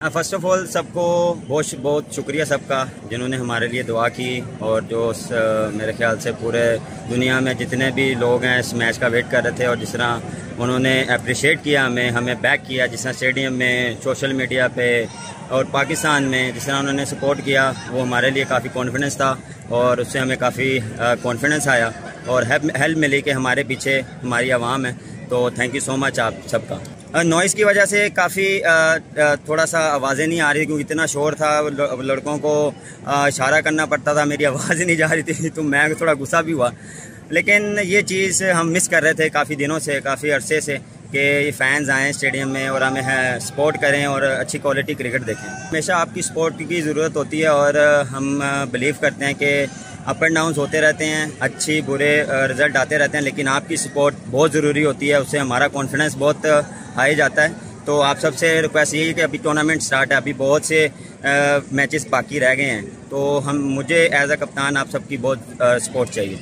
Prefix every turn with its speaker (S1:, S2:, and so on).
S1: First of all सबको बहुत बहुत शुक्रिया सबका जिन्होंने हमारे लिए दुआ की। और जो मेरे ख्याल से पूरे दुनिया में जितने भी लोग हैं इस मैच का वेट कर रहे थे, और जिस तरह उन्होंने अप्रिशिएट किया हमें बैक किया, जिस तरह स्टेडियम में, सोशल मीडिया पे और पाकिस्तान में जिस तरह उन्होंने सपोर्ट किया, वो हमारे लिए काफ़ी कॉन्फिडेंस था और उससे हमें काफ़ी कॉन्फिडेंस आया और हेल्प मिली कि हमारे पीछे हमारी आवाम है। तो थैंक यू सो मच आप सबका। नॉइज़ की वजह से काफ़ी थोड़ा सा आवाज़ें नहीं आ रही क्योंकि इतना शोर था, लड़कों को इशारा करना पड़ता था, मेरी आवाज़ नहीं जा रही थी, तो मैं थोड़ा गुस्सा भी हुआ। लेकिन ये चीज़ हम मिस कर रहे थे काफ़ी दिनों से, काफ़ी अरसे से, कि ये फ़ैन्स आएँ स्टेडियम में और हमें सपोर्ट करें और अच्छी क्वालिटी क्रिकेट देखें। हमेशा आपकी सपोर्ट की ज़रूरत होती है और हम बिलीव करते हैं कि अप एंड डाउन्स होते रहते हैं, अच्छी बुरे रिज़ल्ट आते रहते हैं, लेकिन आपकी सपोर्ट बहुत ज़रूरी होती है, उससे हमारा कॉन्फिडेंस बहुत हाई जाता है। तो आप सबसे रिक्वेस्ट यही है कि अभी टूर्नामेंट स्टार्ट है, अभी बहुत से मैचेस बाकी रह गए हैं, तो मुझे एज अ कप्तान आप सबकी बहुत सपोर्ट चाहिए।